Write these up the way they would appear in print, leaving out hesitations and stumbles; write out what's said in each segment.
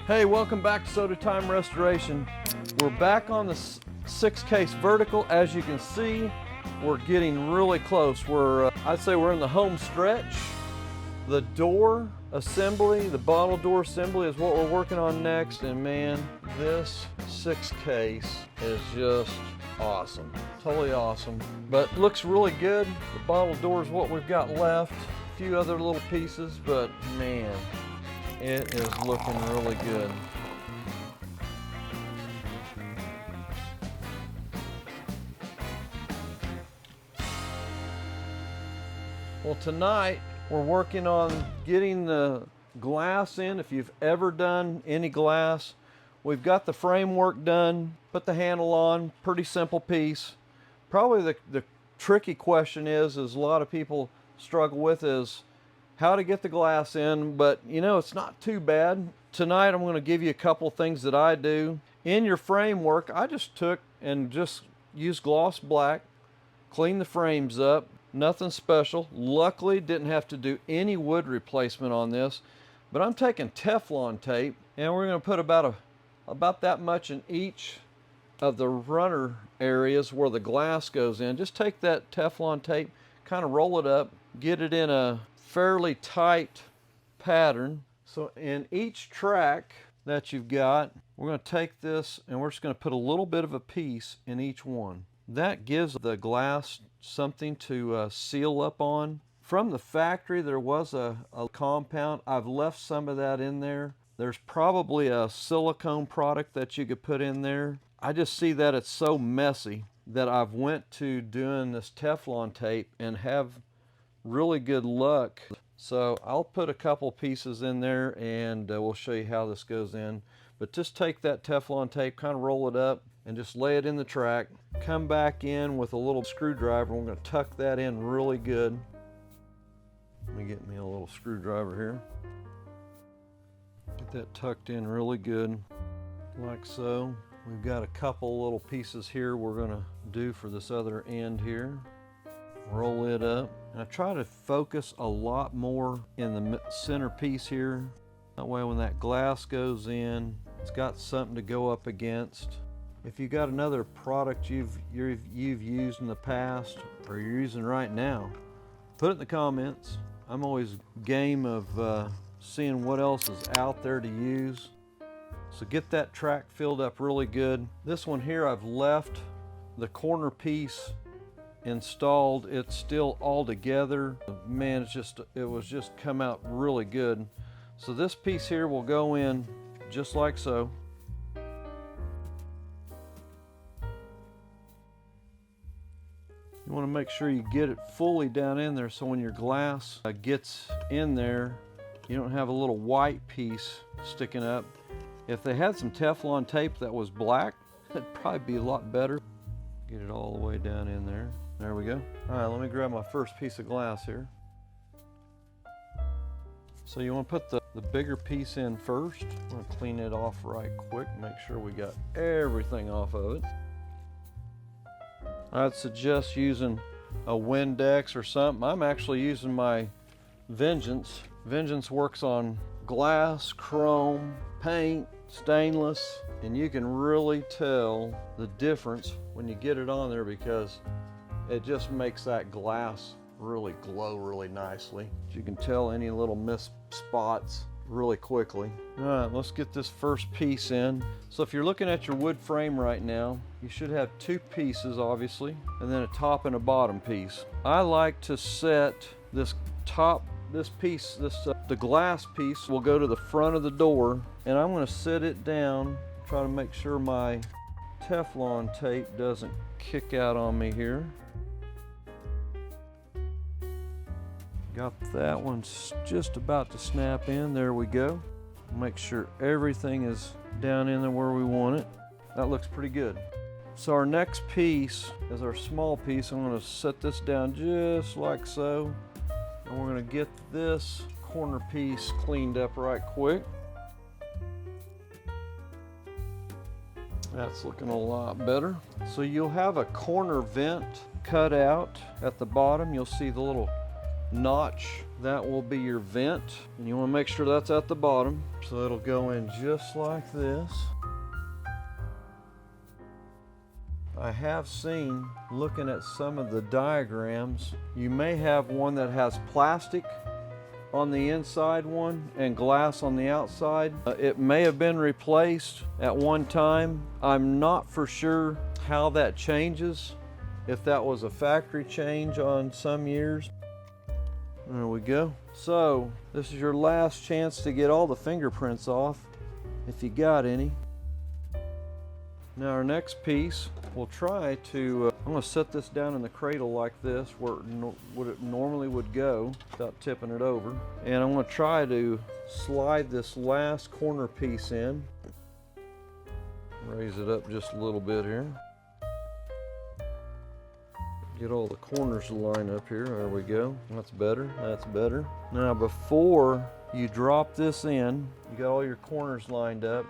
Hey, welcome back to Soda Time Restoration. We're back on the 6-case vertical. As you can see, we're getting really close. I'd say we're in the home stretch. The door assembly, the bottle door assembly is what we're working on next. And man, this 6-case is just awesome. Totally awesome. But looks really good. The bottle door is what we've got left. A few other little pieces, but man, it is looking really good. Well, tonight we're working on getting the glass in. If you've ever done any glass, we've got the framework done, put the handle on, pretty simple piece. Probably the tricky question is a lot of people struggle with is how to get the glass in, but you know, it's not too bad. Tonight I'm going to give you a couple things that I do. In your framework, I just took and just used gloss black, cleaned the frames up, nothing special. Luckily didn't have to do any wood replacement on this, but I'm taking Teflon tape and we're going to put about that much in each of the runner areas where the glass goes in. Just take that Teflon tape, kind of roll it up, get it in a fairly tight pattern. So in each track that you've got, we're going to take this and we're just going to put a little bit of a piece in each one. That gives the glass something to seal up on. From the factory there was a compound. I've left some of that in there. There's probably a silicone product that you could put in there. I just see that it's so messy that I've went to doing this Teflon tape and have really good luck. So I'll put a couple pieces in there and we'll show you how this goes in. But just take that Teflon tape, kind of roll it up and just lay it in the track. Come back in with a little screwdriver. We're going to tuck that in really good. Let me get me a little screwdriver here. Get that tucked in really good, like so. We've got a couple little pieces here we're going to do for this other end here. Roll it up. And I try to focus a lot more in the center piece here. That way when that glass goes in, it's got something to go up against. If you've got another product you've used in the past or you're using right now, put it in the comments. I'm always game of seeing what else is out there to use. So get that track filled up really good. This one here, I've left the corner piece installed. It's still all together. Man, it was just come out really good. So this piece here will go in just like so. You want to make sure you get it fully down in there so when your glass gets in there, you don't have a little white piece sticking up. If they had some Teflon tape that was black, it'd probably be a lot better. Get it all the way down in there. There we go. All right, let me grab my first piece of glass here. So you want to put the bigger piece in first. I'm going to clean it off right quick, make sure we got everything off of it. I'd suggest using a Windex or something. I'm actually using my Vengeance. Vengeance works on glass, chrome, paint, stainless, and you can really tell the difference when you get it on there because it just makes that glass really glow really nicely. You can tell any little missed spots really quickly. All right, let's get this first piece in. So if you're looking at your wood frame right now, you should have two pieces obviously, and then a top and a bottom piece. I like to set this piece, the glass piece will go to the front of the door, and I'm going to set it down, try to make sure my Teflon tape doesn't kick out on me here. Got that one just about to snap in. There we go. Make sure everything is down in there where we want it. That looks pretty good. So our next piece is our small piece. I'm going to set this down just like so. And we're going to get this corner piece cleaned up right quick. That's looking a lot better. So you'll have a corner vent cut out at the bottom. You'll see the little notch. That will be your vent, and you want to make sure that's at the bottom. So it'll go in just like this. I have seen, looking at some of the diagrams, you may have one that has plastic on the inside one and glass on the outside. It may have been replaced at one time. I'm not for sure how that changes, if that was a factory change on some years. There we go. So this is your last chance to get all the fingerprints off, if you got any. Now our next piece, we'll try to, I'm going to set this down in the cradle like this, where it normally would go, without tipping it over. And I'm going to try to slide this last corner piece in. Raise it up just a little bit here. Get all the corners to line up here. There we go. That's better. That's better. Now before you drop this in, you got all your corners lined up.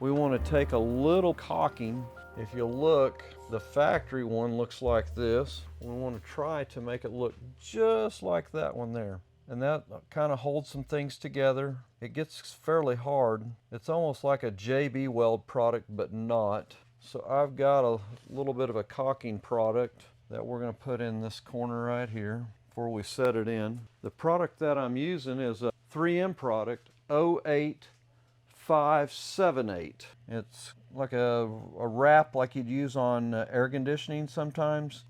We want to take a little caulking. If you look, the factory one looks like this. We want to try to make it look just like that one there. And that kind of holds some things together. It gets fairly hard. It's almost like a JB Weld product, but not. So I've got a little bit of a caulking product that we're going to put in this corner right here before we set it in. The product that I'm using is a 3M product, 08578. It's like a wrap like you'd use on air conditioning sometimes.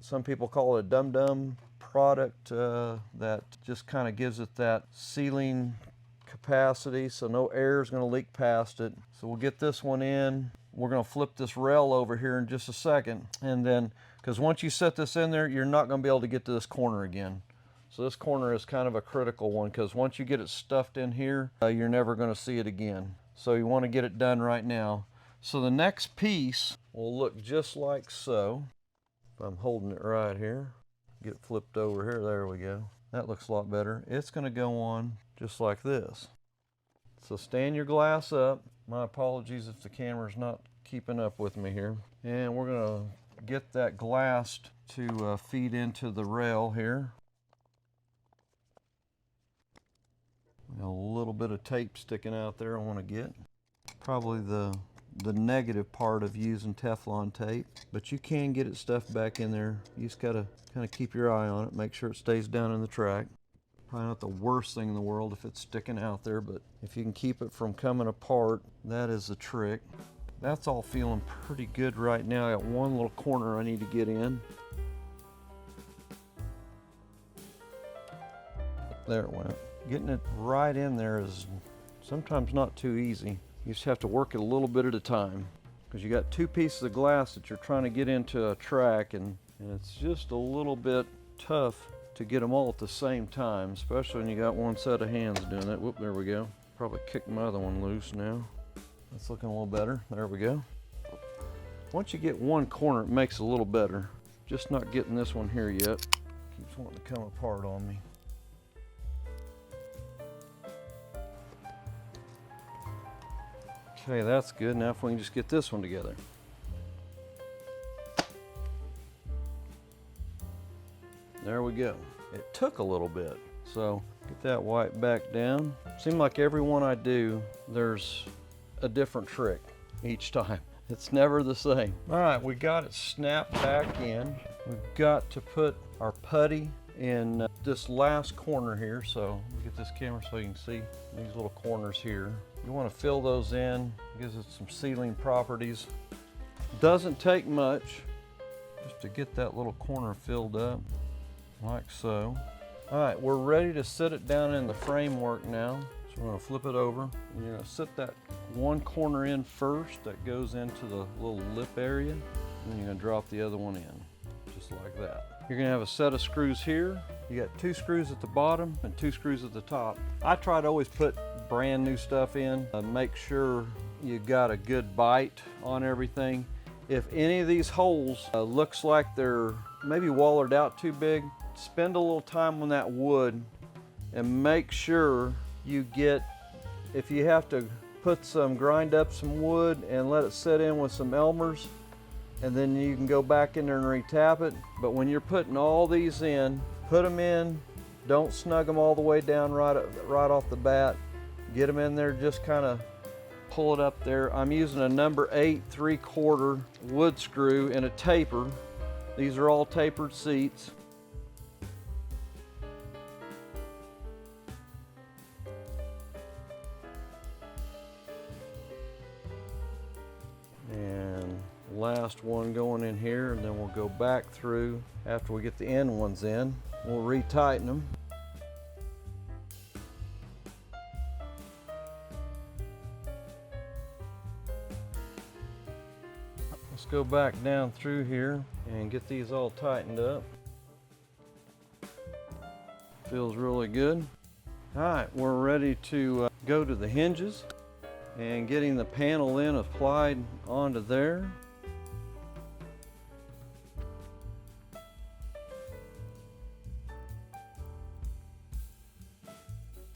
Some people call it a dum-dum product that just kind of gives it that sealing capacity, so no air is going to leak past it. So we'll get this one in. We're going to flip this rail over here in just a second, and then, because once you set this in there, you're not going to be able to get to this corner again. So this corner is kind of a critical one, because once you get it stuffed in here, you're never going to see it again. So you want to get it done right now. So the next piece will look just like so. If I'm holding it right here, get flipped over here, there we go. That looks a lot better. It's going to go on just like this. So stand your glass up. My apologies if the camera's not keeping up with me here. And we're going to get that glass to feed into the rail here. A little bit of tape sticking out there I want to get. Probably the negative part of using Teflon tape, but you can get it stuffed back in there. You just gotta kind of keep your eye on it, make sure it stays down in the track. Probably not the worst thing in the world if it's sticking out there, but if you can keep it from coming apart, that is the trick. That's all feeling pretty good right now. I got one little corner I need to get in. There it went. Getting it right in there is sometimes not too easy. You just have to work it a little bit at a time, because you got two pieces of glass that you're trying to get into a track, and it's just a little bit tough to get them all at the same time, especially when you got one set of hands doing it. Whoop, there we go. Probably kicked my other one loose now. That's looking a little better. There we go. Once you get one corner, it makes it a little better. Just not getting this one here yet. Keeps wanting to come apart on me. Okay, that's good. Now if we can just get this one together. There we go. It took a little bit. So get that white back down. Seems like every one I do, there's a different trick each time. It's never the same. All right, we got it snapped back in. We've got to put our putty in this last corner here. So let me get this camera so you can see these little corners here. You want to fill those in, gives it some sealing properties. Doesn't take much just to get that little corner filled up, like so. All right, we're ready to sit it down in the framework now. So we're going to flip it over. You're going to sit that one corner in first that goes into the little lip area, and then you're going to drop the other one in, just like that. You're going to have a set of screws here. You got 2 screws at the bottom and 2 screws at the top. I try to always put brand new stuff in. Make sure you got a good bite on everything. If any of these holes looks like they're maybe wallered out too big, spend a little time on that wood and make sure you get, if you have to grind up some wood and let it set in with some Elmer's, and then you can go back in there and retap it. But when you're putting all these in, put them in Don't snug them all the way down right off the bat. Get them in there, just kind of pull it up there. I'm using a number 8 3/4 wood screw and a taper. These are all tapered seats. And last one going in here, and then we'll go back through after we get the end ones in. We'll retighten them. Let's go back down through here and get these all tightened up. Feels really good. All right, we're ready to go to the hinges and getting the panel in applied onto there.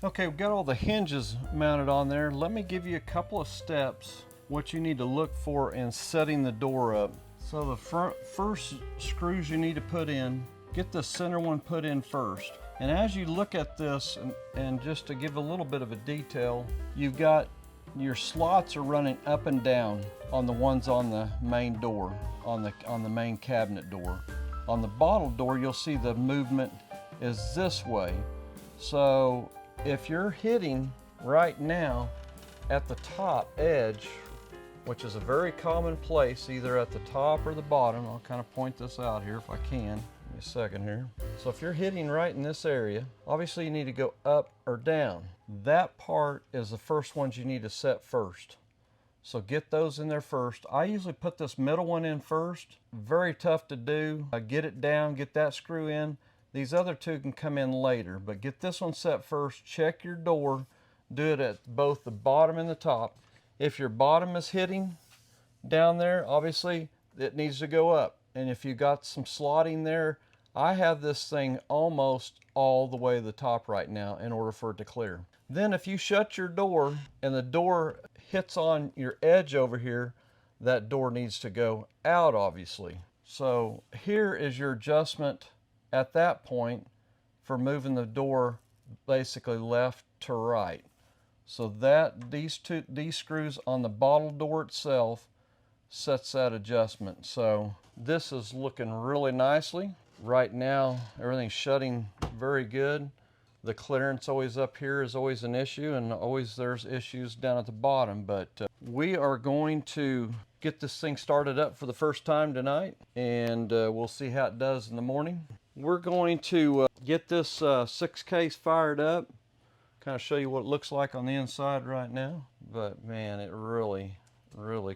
Okay, we've got all the hinges mounted on there. Let me give you a couple of steps what you need to look for in setting the door up. So the first screws you need to put in, get the center one put in first. And as you look at this, and just to give a little bit of a detail, you've got your slots are running up and down on the ones on the main door, on the main cabinet door. On the bottle door, you'll see the movement is this way. So if you're hitting right now at the top edge, which is a very common place, either at the top or the bottom. I'll kind of point this out here if I can. Give me a second here. So if you're hitting right in this area, obviously you need to go up or down. That part is the first ones you need to set first. So get those in there first. I usually put this middle one in first. Very tough to do. Get it down, get that screw in. These other two can come in later, but get this one set first. Check your door. Do it at both the bottom and the top. If your bottom is hitting down there, obviously it needs to go up. And if you got some slotting there, I have this thing almost all the way to the top right now in order for it to clear. Then if you shut your door and the door hits on your edge over here, that door needs to go out, obviously. So here is your adjustment at that point for moving the door basically left to right. So that these screws on the bottle door itself sets that adjustment. So this is looking really nicely. Right now, everything's shutting very good. The clearance always up here is always an issue, and always there's issues down at the bottom. But we are going to get this thing started up for the first time tonight, and we'll see how it does in the morning. We're going to get this 6 case fired up. Kind of show you what it looks like on the inside right now. But man, it really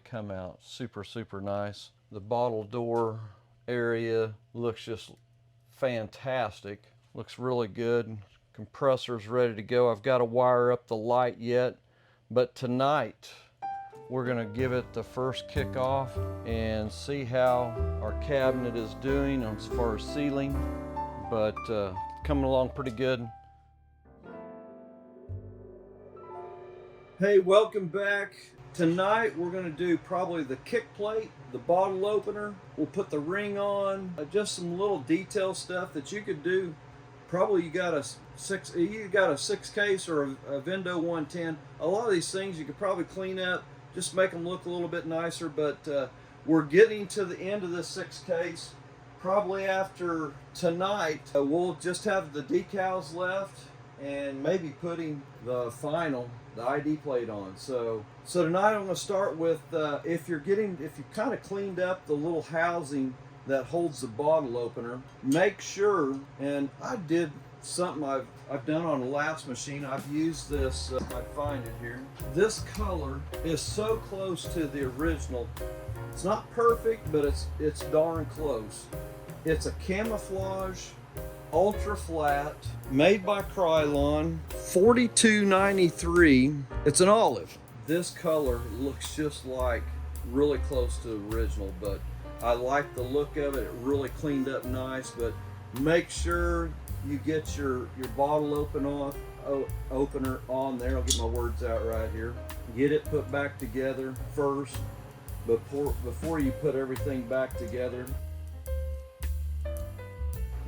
come out super nice. The bottle door area looks just fantastic. Looks really good. Compressor's ready to go. I've got to wire up the light yet, but tonight we're gonna give it the first kick off and see how our cabinet is doing as far as sealing, but coming along pretty good. Hey, welcome back. Tonight we're going to do probably the kick plate, the bottle opener. We'll put the ring on, just some little detail stuff that you could do. Probably you got a 6 case or a Vendo 110. A lot of these things you could probably clean up, just make them look a little bit nicer. But we're getting to the end of this 6 case. Probably after tonight, we'll just have the decals left and maybe putting the ID plate on. So tonight I'm going to start with if you kind of cleaned up the little housing that holds the bottle opener, make sure, and I did something I've done on the last machine. I've used this, if I find it here. This color is so close to the original. It's not perfect, but it's darn close. It's a camouflage ultra flat, made by Krylon, $42.93. It's an olive. This color looks just like really close to the original, but I like the look of it. It really cleaned up nice. But make sure you get your bottle opener on there. I'll get my words out right here. Get it put back together first before you put everything back together.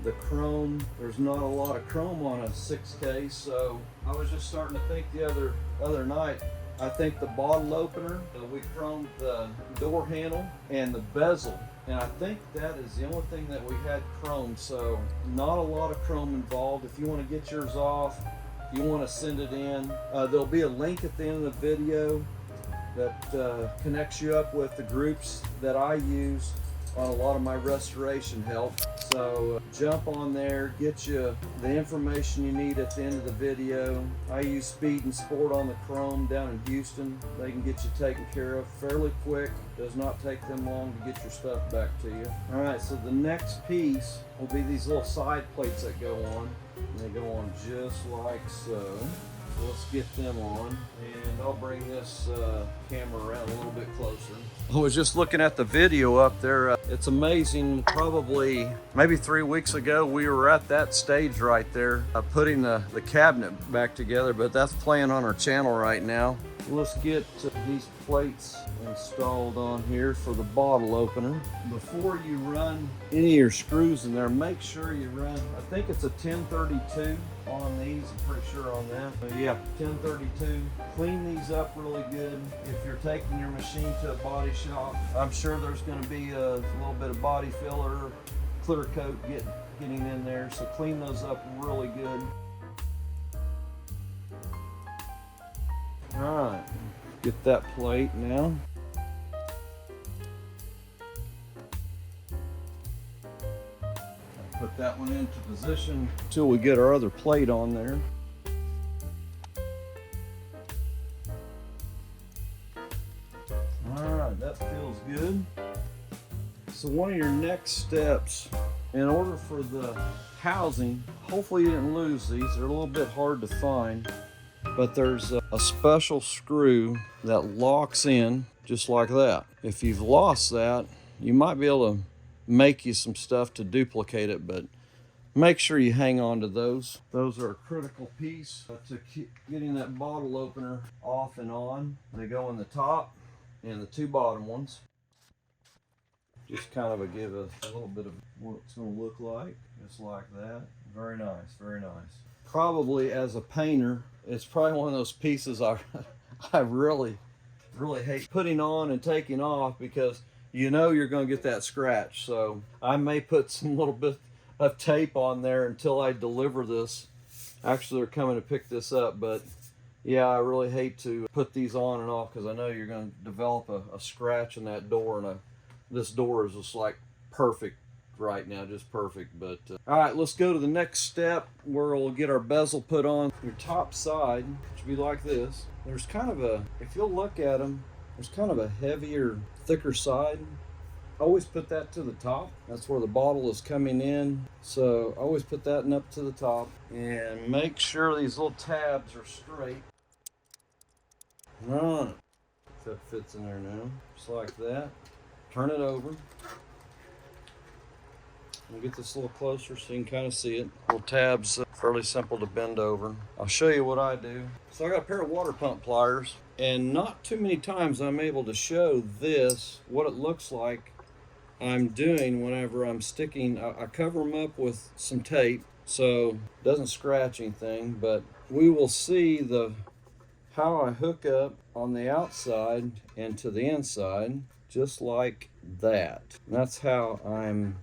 the chrome. There's not a lot of chrome on a 6K, so I was just starting to think the other night, I think the bottle opener, we chromed the door handle and the bezel, and I think that is the only thing that we had chromed, so not a lot of chrome involved. If you want to get yours off, you want to send it in, there'll be a link at the end of the video that connects you up with the groups that I use on a lot of my restoration help. So jump on there, get you the information you need at the end of the video. I use Speed and Sport on the chrome down in Houston. They can get you taken care of fairly quick. Does not take them long to get your stuff back to you. All right, so the next piece will be these little side plates that go on. And they go on just like so. So let's get them on, and I'll bring this camera around a little bit closer. I was just looking at the video up there. It's amazing. Probably maybe 3 weeks ago, we were at that stage right there, putting the cabinet back together, but that's playing on our channel right now. Let's get these plates installed on here for the bottle opener. Before you run any of your screws in there, make sure you run, I think it's a 1032 on these, I'm pretty sure on that. Yeah, 1032. Clean these up really good. If you're taking your machine to a body shop, I'm sure there's going to be a little bit of body filler, clear coat getting in there, so clean those up really good. All right, get that plate now. Put that one into position until we get our other plate on there. All right, that feels good. So one of your next steps, in order for the housing, hopefully you didn't lose these, they're a little bit hard to find, but there's a special screw that locks in just like that. If you've lost that, you might be able to make you some stuff to duplicate it, but make sure you hang on to those. Those are a critical piece to keep getting that bottle opener off and on. They go in the top and the two bottom ones. Just kind of give us a little bit of what it's going to look like, just like that. Very nice, very nice. Probably as a painter, it's probably one of those pieces I really hate putting on and taking off, because you know you're going to get that scratch. So I may put some little bit of tape on there until I deliver this. Actually, they're coming to pick this up, but yeah, I really hate to put these on and off because I know you're going to develop a scratch in that door, and this door is just like perfect right now, just perfect. But all right, let's go to the next step where we'll get our bezel put on. Your top side should be like this. There's kind of a, if you'll look at them, there's kind of a heavier, thicker side. Always put that to the top. That's where the bottle is coming in. So always put that up to the top, and make sure these little tabs are straight. Right. That fits in there now, just like that. Turn it over. We'll get this a little closer so you can kind of see it. Little tabs, fairly simple to bend over. I'll show you what I do. So I got a pair of water pump pliers, and not too many times I'm able to show this, what it looks like I'm doing whenever I'm sticking. I cover them up with some tape so it doesn't scratch anything, but we will see how I hook up on the outside and to the inside, just like that. And that's how I'm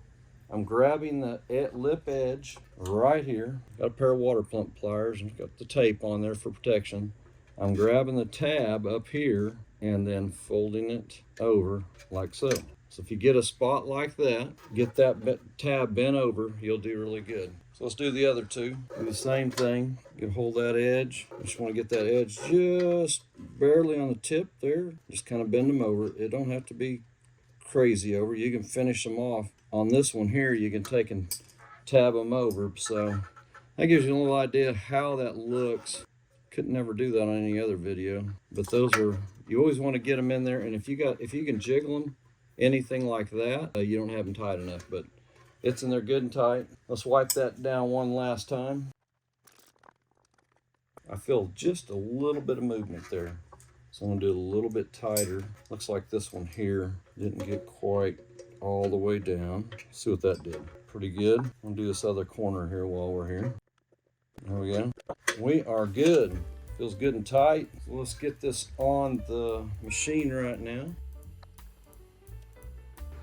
grabbing the lip edge right here. Got a pair of water pump pliers and got the tape on there for protection. I'm grabbing the tab up here and then folding it over like so. So if you get a spot like that, get that tab bent over, you'll do really good. So let's do the other two. Do the same thing. You hold that edge. You just want to get that edge just barely on the tip there. Just kind of bend them over. It don't have to be crazy over. You can finish them off. On this one here, you can take and tab them over. So that gives you a little idea how that looks. Couldn't never do that on any other video. But those are, you always want to get them in there. And if you can jiggle them, anything like that, you don't have them tight enough, but it's in there good and tight. Let's wipe that down one last time. I feel just a little bit of movement there, so I'm gonna do it a little bit tighter. Looks like this one here didn't get quite all the way down. See what that did. Pretty good. We'll do this other corner here while we're here. There we go. We are good. Feels good and tight. So let's get this on the machine right now.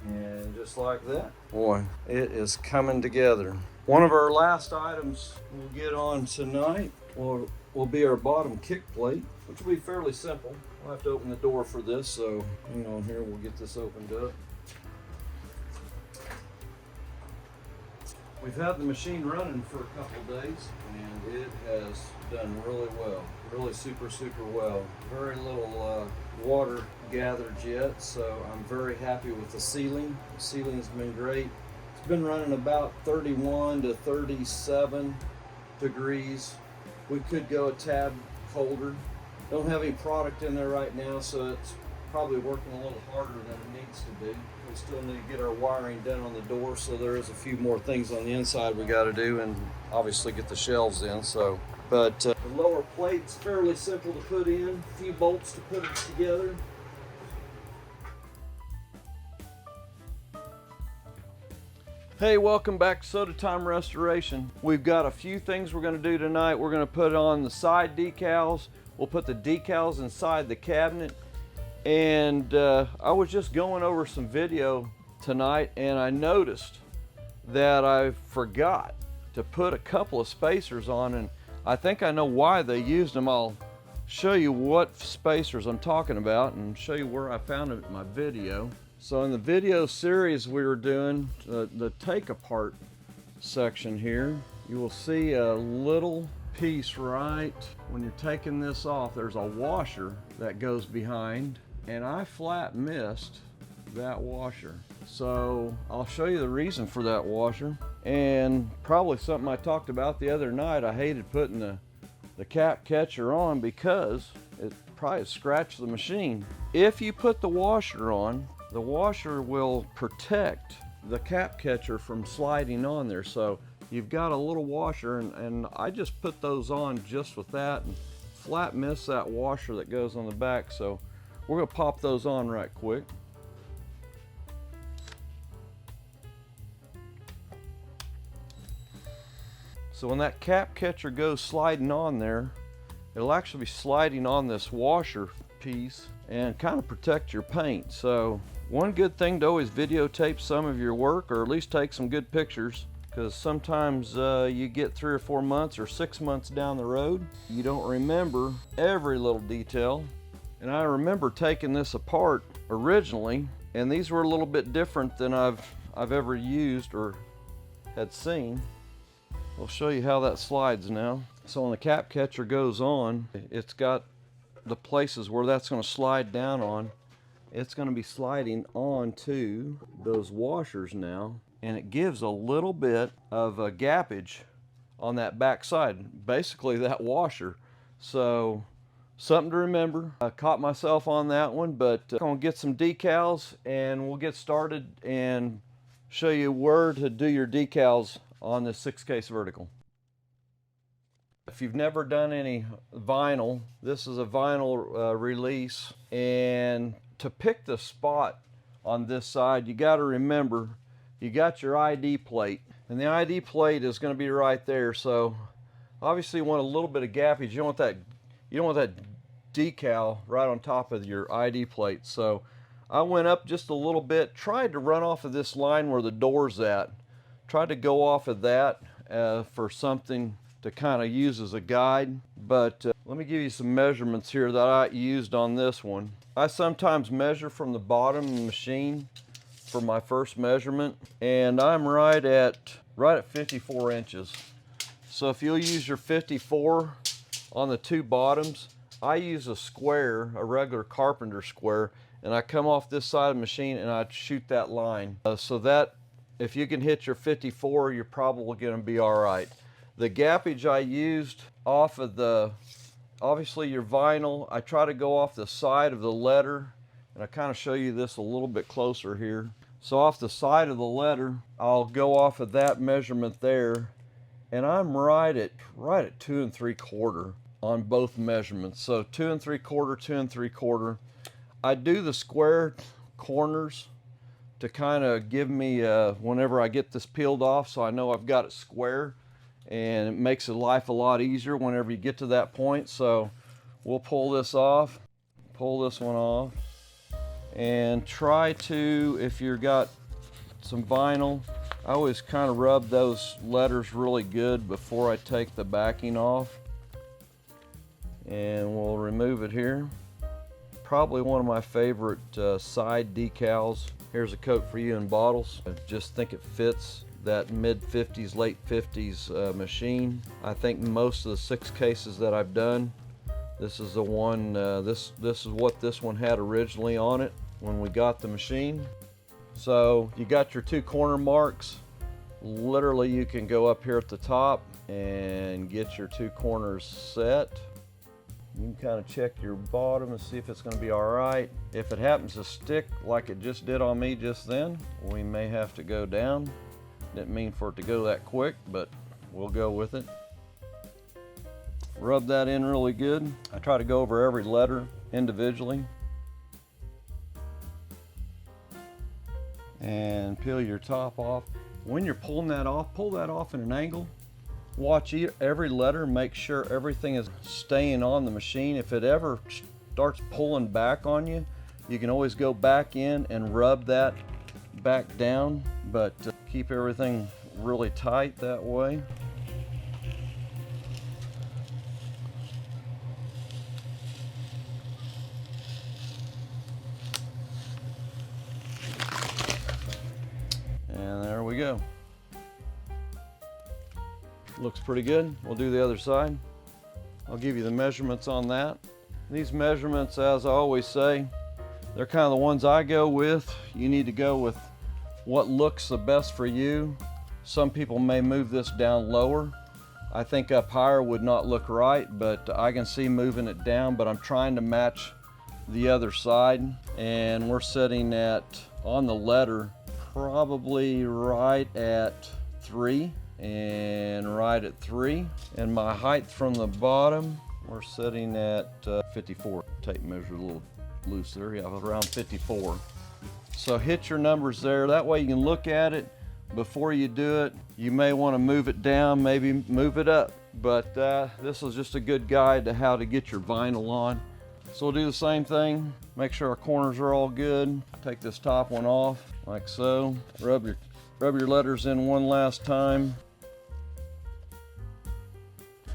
And just like that, boy, it is coming together. One of our last items we'll get on tonight will be our bottom kick plate, which will be fairly simple. We'll have to open the door for this, so hang on here, we'll get this opened up. We've had the machine running for a couple days, and it has done really well. Really super well. Very little water gathered yet, so I'm very happy with the sealing. The sealing's been great. It's been running about 31 to 37 degrees. We could go a tad colder. Don't have any product in there right now, so it's probably working a little harder than it needs to be. We still need to get our wiring done on the door, so there is a few more things on the inside we got to do, and obviously get the shelves in. So, but the lower plate's fairly simple to put in. A few bolts to put it together. Hey, welcome back to Soda Time Restoration. We've got a few things we're going to do tonight. We're going to put on the side decals. We'll put the decals inside the cabinet. And I was just going over some video tonight, and I noticed that I forgot to put a couple of spacers on, and I think I know why they used them. I'll show you what spacers I'm talking about and show you where I found them in my video. So in the video series we were doing, the take apart section here, you will see a little piece right when you're taking this off. There's a washer that goes behind, and I flat missed that washer. So I'll show you the reason for that washer, and probably something I talked about the other night. I hated putting the cap catcher on because it probably scratched the machine. If you put the washer on, the washer will protect the cap catcher from sliding on there. So you've got a little washer, and I just put those on just with that and flat missed that washer that goes on the back. So we're gonna pop those on right quick. So when that cap catcher goes sliding on there, it'll actually be sliding on this washer piece and kind of protect your paint. So one good thing to always videotape some of your work, or at least take some good pictures, because sometimes you get 3 or 4 months or 6 months down the road, you don't remember every little detail. And I remember taking this apart originally, and these were a little bit different than I've ever used or had seen. I'll show you how that slides now. So when the cap catcher goes on, it's got the places where that's going to slide down on. It's going to be sliding onto those washers now, and it gives a little bit of a gappage on that back side, basically that washer. So something to remember. I caught myself on that one, but I'm going to get some decals and we'll get started and show you where to do your decals on this 6-case vertical. If you've never done any vinyl, this is a vinyl release, and to pick the spot on this side, you got to remember you got your ID plate, and the ID plate is going to be right there. So obviously you want a little bit of gappage. You don't want that decal right on top of your ID plate. So I went up just a little bit, tried to run off of this line where the door's at, tried to go off of that for something to kind of use as a guide. But let me give you some measurements here that I used on this one. I sometimes measure from the bottom of the machine for my first measurement, and I'm right at 54 inches. So if you'll use your 54 on the two bottoms, I use a square, a regular carpenter square, and I come off this side of the machine and I shoot that line. So that if you can hit your 54, you're probably going to be all right. The gappage I used off of obviously your vinyl, I try to go off the side of the letter, and I kind of show you this a little bit closer here. So off the side of the letter, I'll go off of that measurement there, and I'm right at 2 3/4 on both measurements. So 2 3/4, 2 3/4. I do the square corners to kind of give me whenever I get this peeled off, so I know I've got it square, and it makes life a lot easier whenever you get to that point. So we'll pull this off, pull this one off, and try to, if you've got some vinyl, I always kind of rub those letters really good before I take the backing off. And we'll remove it here. Probably one of my favorite side decals. Here's a coat for you in bottles. I just think it fits that mid 50s, late 50s machine. I think most of the 6 cases that I've done, this is the one, this is what this one had originally on it when we got the machine. So you got your 2 corner marks. Literally you can go up here at the top and get your 2 corners set. You can kind of check your bottom and see if it's going to be all right. If it happens to stick like it just did on me just then, we may have to go down. Didn't mean for it to go that quick, but we'll go with it. Rub that in really good. I try to go over every letter individually. And peel your top off. When you're pulling that off, pull that off in an angle. Watch every letter, make sure everything is staying on the machine. If it ever starts pulling back on you, you can always go back in and rub that back down, but keep everything really tight that way. And there we go. Looks pretty good. We'll do the other side. I'll give you the measurements on that. These measurements, as I always say, they're kind of the ones I go with. You need to go with what looks the best for you. Some people may move this down lower. I think up higher would not look right, but I can see moving it down, but I'm trying to match the other side. And we're sitting at, on the letter, probably right at 3. And right at 3, and my height from the bottom, we're sitting at 54. Tape measure a little loose there, yeah, around 54. So hit your numbers there, that way you can look at it before you do it. You may want to move it down, maybe move it up, but this is just a good guide to how to get your vinyl on. So we'll do the same thing, make sure our corners are all good. Take this top one off, like so. Rub your letters in one last time.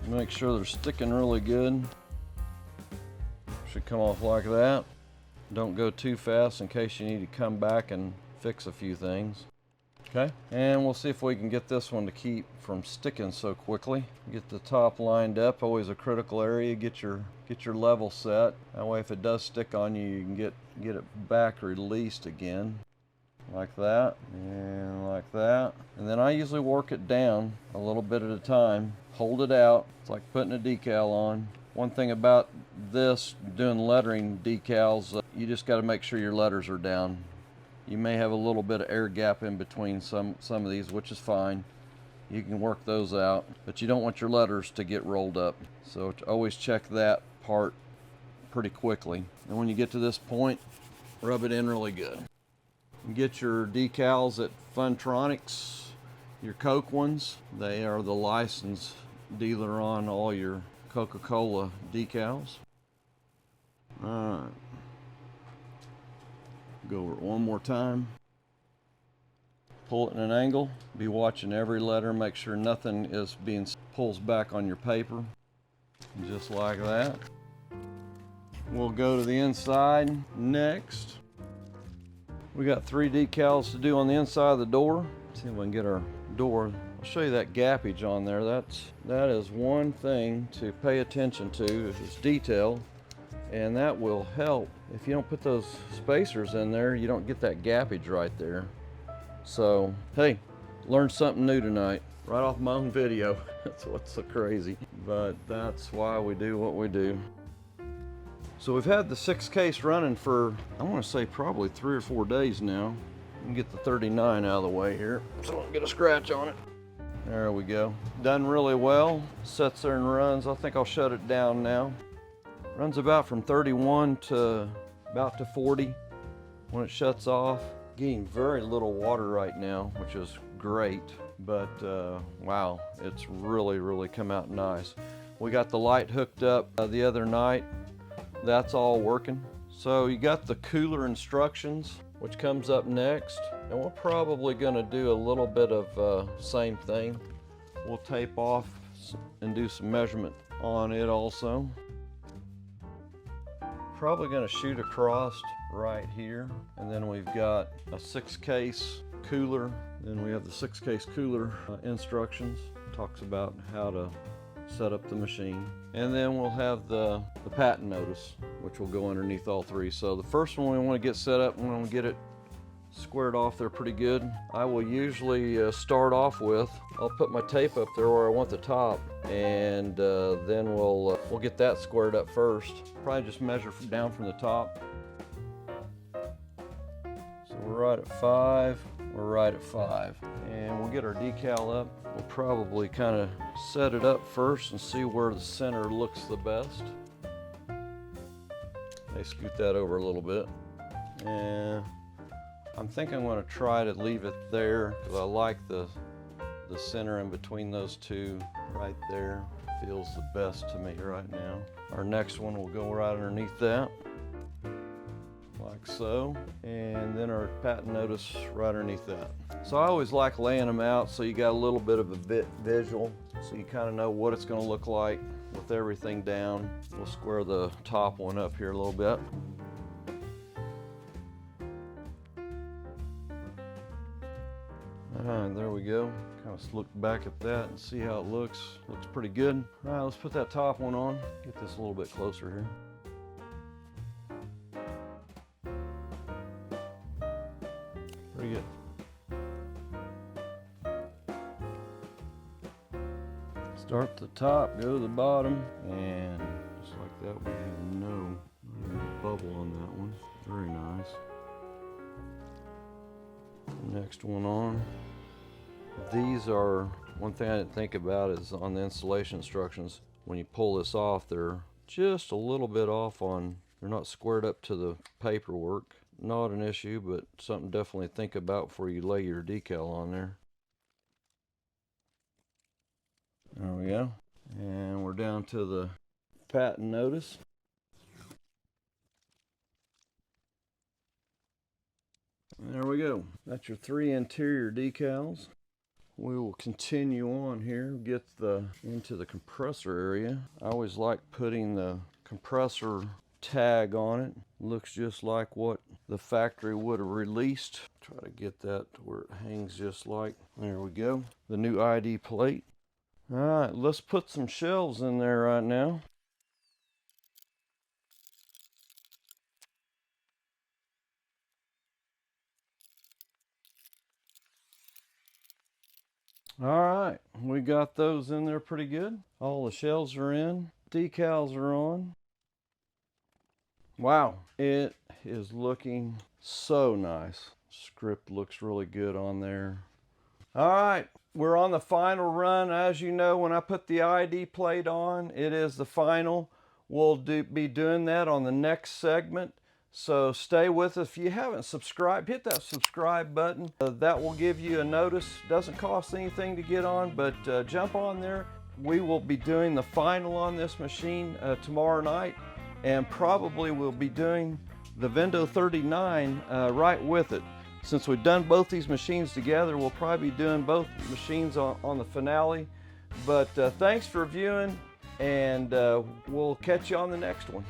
Make sure they're sticking really good. Should come off like that. Don't go too fast in case you need to come back and fix a few things. Okay, and we'll see if we can get this one to keep from sticking so quickly. Get the top lined up, always a critical area. Get your level set. That way if it does stick on you, you can get it back released again. Like that, and like that. And then I usually work it down a little bit at a time. Hold it out. It's like putting a decal on. One thing about this, doing lettering decals, you just got to make sure your letters are down. You may have a little bit of air gap in between some of these, which is fine. You can work those out, but you don't want your letters to get rolled up. So always check that part pretty quickly. And when you get to this point, rub it in really good. Get your decals at Funtronics, your Coke ones. They are the licensed dealer on all your Coca-Cola decals. All right. Go over it one more time. Pull it in an angle. Be watching every letter. Make sure nothing is pulls back on your paper. Just like that. We'll go to the inside next. We got 3 decals to do on the inside of the door. Let's see if we can get our door. I'll show you that gappage on there. That is one thing to pay attention to, is detail, and that will help. If you don't put those spacers in there, you don't get that gappage right there. So, hey, learned something new tonight, right off my own video. That's what's so crazy, but that's why we do what we do. So we've had the 6 case running for, I want to say probably 3 or 4 days now. We can get the 39 out of the way here, so I don't get a scratch on it. There we go. Done really well. Sits there and runs. I think I'll shut it down now. Runs about from 31 to about to 40 when it shuts off. Getting very little water right now, which is great, but wow, it's really come out nice. We got the light hooked up the other night. That's all working. So you got the cooler instructions, which comes up next, and we're probably going to do a little bit of same thing. We'll tape off and do some measurement on it also. Probably going to shoot across right here, and then we've got a 6-case cooler. Then we have the 6-case cooler instructions. Talks about how to set up the machine, and then we'll have the patent notice, which will go underneath all three. So the first one we want to get set up, we want to get it squared off there pretty good. I will usually start off with, I'll put my tape up there where I want the top, and then we'll get that squared up first. Probably just measure down from the top. So we're right at 5, we're right at 5, and we'll get our decal up. We'll probably kind of set it up first and see where the center looks the best. May scoot that over a little bit, and I'm thinking I'm going to try to leave it there because I like the center in between those two right there. Feels the best to me right now. Our next one will go right underneath that, like so, and then our patent notice right underneath that. So I always like laying them out so you got a little bit of a visual, so you kind of know what it's going to look like with everything down. We'll square the top one up here a little bit. Alright, there we go. Kind of look back at that and see how it looks. Looks pretty good. Alright, let's put that top one on. Get this a little bit closer here. Pretty good. Start at the top, go to the bottom, and just like that we have no bubble on that one. Very nice. Next one on. These are, one thing I didn't think about is on the installation instructions, when you pull this off, they're just a little bit off on, they're not squared up to the paperwork. Not an issue, but something definitely to think about before you lay your decal on there. There we go. And we're down to the patent notice. There we go. That's your 3 interior decals. We will continue on here, get into the compressor area. I always like putting the compressor tag on it. Looks just like what the factory would have released. Try to get that to where it hangs just like. There we go. The new ID plate. All right, let's put some shelves in there right now. All right, we got those in there pretty good. All the shelves are in, decals are on. Wow, it is looking so nice. Script looks really good on there. All right, we're on the final run. As you know, when I put the ID plate on, it is the final. We'll be doing that on the next segment. So stay with us. If you haven't subscribed, hit that subscribe button. That will give you a notice. Doesn't cost anything to get on, but jump on there. We will be doing the final on this machine tomorrow night, and probably we'll be doing the Vendo 39 right with it. Since we've done both these machines together, we'll probably be doing both machines on the finale. But thanks for viewing, and we'll catch you on the next one.